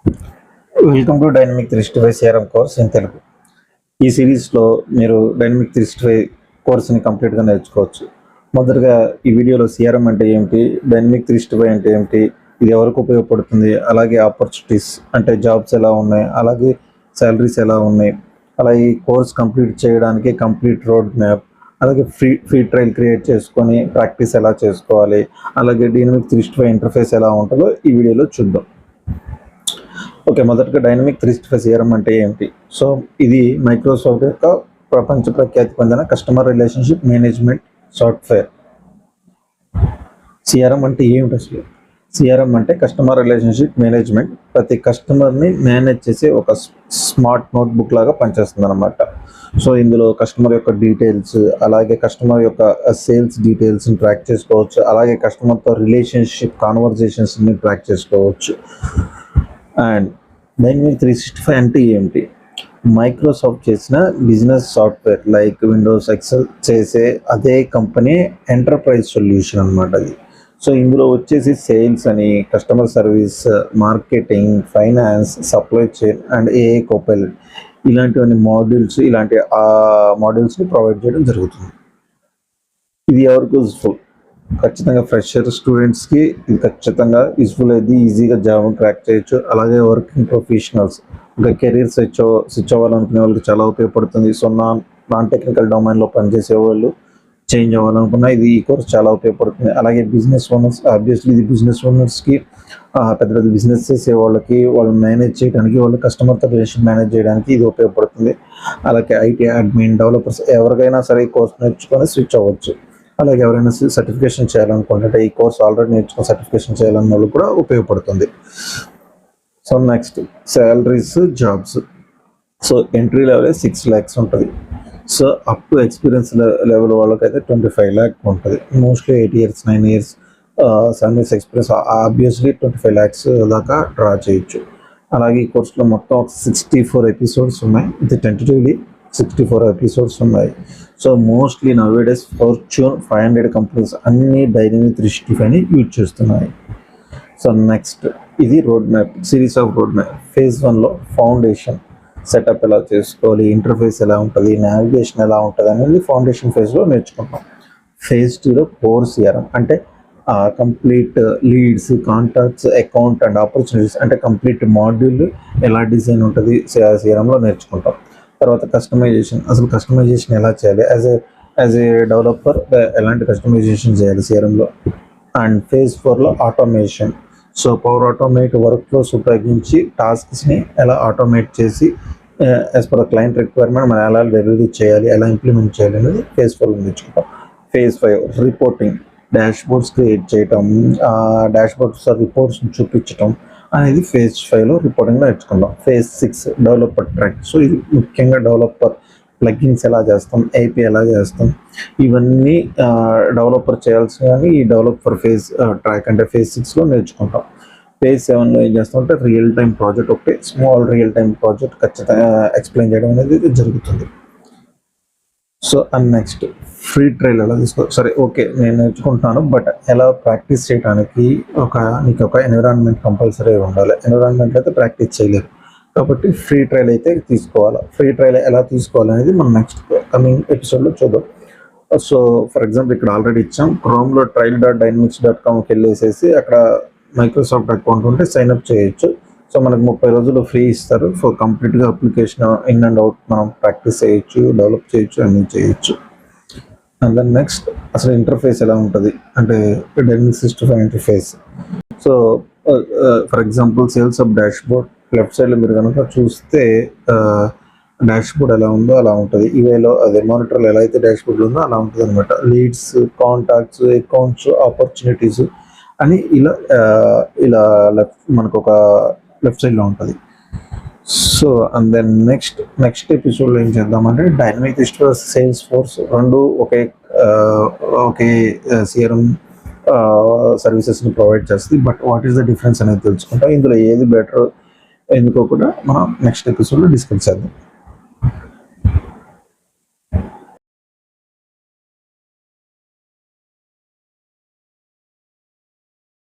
Welcome to dynamic 365 CRM course in Telugu. ఈ సిరీస్లో మీరు డైనమిక్ 365 కోర్స్ని కంప్లీట్గా నేర్చుకోవచ్చు. మొదటగా ఈ వీడియోలో సిఆర్ఎం అంటే ఏమిటి, డైనమిక్ 365 అంటే ఏమిటి, ఇది ఎవరికి ఉపయోగపడుతుంది, అలాగే ఆపర్చునిటీస్ అంటే జాబ్స్ ఎలా ఉన్నాయి, అలాగే శాలరీస్ ఎలా ఉన్నాయి, అలాగే ఈ కోర్స్ కంప్లీట్ చేయడానికి కంప్లీట్ రోడ్ మ్యాప్, అలాగే ఫ్రీ ట్రయల్ క్రియేట్ చేసుకొని ప్రాక్టీస్ ఎలా చేసుకోవాలి, అలాగే డైనమిక్ 365 ఇంటర్ఫేస్ ఎలా ఉంటుందో ఈ వీడియోలో చూద్దాం. ఓకే, మొదటగా డైనమిక్ 365 సిఆర్ఎం అంటే ఏమిటి? సో ఇది మైక్రోసాఫ్ట్ యొక్క ప్రపంచ ప్రఖ్యాతి పొందిన customer relationship management software. CRM అంటే ఏమిటి అసలు? సిఆర్ఎం అంటే కస్టమర్ రిలేషన్షిప్ మేనేజ్మెంట్. ప్రతి కస్టమర్ని మేనేజ్ చేసే ఒక స్మార్ట్ నోట్బుక్ లాగా పనిచేస్తుంది అనమాట. సో ఇందులో కస్టమర్ యొక్క డీటెయిల్స్, అలాగే కస్టమర్ యొక్క సేల్స్ డీటెయిల్స్ని ట్రాక్ చేసుకోవచ్చు, అలాగే కస్టమర్తో రిలేషన్షిప్ కాన్వర్జేషన్స్ని ట్రాక్ చేసుకోవచ్చు. అండ్ డైనమిక్ 365 అంటే ఏమిటి? మైక్రోసాఫ్ట్ చేసిన business software like Windows, Excel చేసే అదే కంపెనీ ఎంటర్ప్రైజ్ సొల్యూషన్ అనమాట అది. సో ఇందులో వచ్చేసి సేల్స్ అని, customer service, marketing, finance, supply chain and AI Copilot ఇలాంటివన్నీ ఇలాంటి మాడ్యూల్స్ని ప్రొవైడ్ చేయడం జరుగుతుంది. ఇది ఎవరికి యూజ్ఫుల్? ఖచ్చితంగా ఫ్రెషర్ స్టూడెంట్స్కి ఇది ఖచ్చితంగా యూజ్ఫుల్ అయింది. ఈజీగా జాబ్ క్రాక్ చేయొచ్చు. అలాగే వర్కింగ్ ప్రొఫెషనల్స్ ఇంకా కెరీర్ స్విచ్ అవ్వాలనుకునే వాళ్ళకి చాలా ఉపయోగపడుతుంది. సో నాన్ టెక్నికల్ డొమైన్లో పనిచేసే వాళ్ళు చేంజ్ అవ్వాలనుకున్నా ఈ కోర్స్ చాలా ఉపయోగపడుతుంది. అలాగే బిజినెస్ ఓనర్స్, ఆబ్వియస్లీ ఇది బిజినెస్ ఓనర్స్కి, పెద్ద పెద్ద బిజినెస్ చేసే వాళ్ళకి, వాళ్ళు మేనేజ్ చేయడానికి, వాళ్ళు కస్టమర్తో రిలేషన్ మేనేజ్ చేయడానికి ఇది ఉపయోగపడుతుంది. అలాగే ఐటీ అడ్మిన్, డెవలపర్స్ ఎవరికైనా సరే ఈ కోర్స్ నేర్చుకొని స్విచ్ అవ్వచ్చు. అలాగే ఎవరైనా సర్టిఫికేషన్ చేయాలనుకుంటే ఈ కోర్స్ ఆల్రెడీ నేర్చుకుని సర్టిఫికేషన్ చేయాలన్న వాళ్ళు కూడా ఉపయోగపడుతుంది. So next salaries, jobs. So entry level 6 lakhs ఉంటుంది. So up to experience level వాళ్ళకైతే 25 lakh ఉంటుంది. Mostly 8 years 9 years 7 years experience obviously 25 lakhs దాకా డ్రా చేయొచ్చు. అలాగే ఈ కోర్సులో మొత్తం 64 episodes ఉన్నాయి. ఇది టెంటేటివ్లీ 64 episodes ఉన్నాయి. So mostly nowadays fortune 500 companies అన్ని డైనమిక్ 365ని యూజ్ చేస్తున్నాయి. సో నెక్స్ట్ ఇది road map, series of road map. Phase 1లో foundation setup ఎలా చేసుకోవాలి, ఇంటర్ఫేస్ ఎలా ఉంటుంది, నావిగేషన్ ఎలా ఉంటుంది అనేది ఫౌండేషన్ ఫేజ్లో నేర్చుకుంటాం. ఫేజ్ 2లో కోర్ సిఆర్ఎం అంటే complete leads, contacts, account and opportunities అంటే కంప్లీట్ మాడ్యూల్ ఎలా డిజైన్ ఉంటుంది సిఆర్ఎంలో నేర్చుకుంటాం. తర్వాత కస్టమైజేషన్, అసలు కస్టమైజేషన్ ఎలా చేయాలి, యాజ్ ఏ డెవలపర్ ఎలాంటి కస్టమైజేషన్ చేయాలి సిఆర్ఎంలో. అండ్ ఫేజ్ 4లో automation. So power automate work flows ఉపయోగించి టాస్క్స్ని ఎలా ఆటోమేట్ చేసి యాజ్ పర్ క్లయింట్ రిక్వైర్మెంట్ మనం ఎలా డెలివరీ చేయాలి, ఎలా ఇంప్లిమెంట్ చేయాలి అనేది ఫేజ్ 4లో నేర్చుకుంటాం. Phase 5 reporting, dash boards create చేయటం, డాష్ బోర్డ్స్ రిపోర్ట్స్ చూపించటం అనేది ఫేజ్ 5లో రిపోర్టింగ్ నేర్చుకుందాం. Phase 6 developer track. సో ఇది ముఖ్యంగా డెవలపర్ ప్లగ్గిన్స్ ఎలా చేస్తాం, ఏపీ ఎలా చేస్తాం, ఇవన్నీ డెవలపర్ చేయాల్సి కానీ ఈ డెవలపర్ ఫేజ్ ట్రాక్ అంటే ఫేజ్ 6లో నేర్చుకుంటాం. ఫేజ్ 7లో ఏం చేస్తామంటే రియల్ టైం ప్రాజెక్ట్, ఒకటి స్మాల్ రియల్ టైం ప్రాజెక్ట్ ఖచ్చితంగా ఎక్స్ప్లెయిన్ చేయడం అనేది జరుగుతుంది. So and next free trial ఎలా సరే ఓకే నేను నేర్చుకుంటున్నాను, బట్ ఎలా ప్రాక్టీస్ చేయడానికి నీకు ఒక ఎన్విరాన్మెంట్ కంపల్సరీ ఉండాలి. ఎన్విరాన్మెంట్ అయితే ప్రాక్టీస్ చేయలేరు కాబట్టి ఫ్రీ ట్రయల్ అయితే తీసుకోవాలి. ఫ్రీ ట్రయల్ ఎలా తీసుకోవాలనేది మనం నెక్స్ట్ కమింగ్ ఎపిసోడ్లో చూద్దాం. సో ఫర్ ఎగ్జాంపుల్ ఇక్కడ ఆల్రెడీ ఇచ్చాం, క్రోమ్లో trial.dynamics.comకి వెళ్ళేసేసి అక్కడ మైక్రోసాఫ్ట్ అకౌంట్ ఉంటే సైన్అప్ చేయొచ్చు. సో మనకు 30 రోజులు ఫ్రీ ఇస్తారు. సో కంప్లీట్గా అప్లికేషన్ ఇన్ అండ్ అవుట్ మనం ప్రాక్టీస్ చేయొచ్చు, డెవలప్ చేయొచ్చు, అన్నీ చేయొచ్చు. అండ్ దెన్ నెక్స్ట్ అసలు ఇంటర్ఫేస్ ఎలా ఉంటుంది అంటే dynamic 365 interface. So for example sales of dash board left సైడ్లో మీరు కనుక చూస్తే డాష్ బోర్డ్ ఎలా ఉందో అలా ఉంటుంది. ఇవేలో అదే మానిటర్లో ఎలా అయితే డాష్ బోర్డ్ ఉందో అలా ఉంటుంది అనమాట. లీడ్స్, కాంటాక్ట్స్, అకౌంట్స్, ఆపర్చునిటీస్ అని ఇలా మనకు ఒక లెఫ్ట్ సైడ్లో ఉంటుంది. సో అండ్ దెన్ నెక్స్ట్ ఎపిసోడ్లో ఏం చేద్దామంటే డైనమిక్ 365 సేల్స్ ఫోర్స్ రెండు ఒకే సిఆర్ఎం సర్వీసెస్ని ప్రొవైడ్ చేస్తుంది. But what is the difference అనేది తెలుసుకుంటాం. ఇందులో ఏది బెటర్ ఎందుకో కూడా మనం నెక్స్ట్ ఎపిసోడ్లో డిస్కస్ చేద్దాం.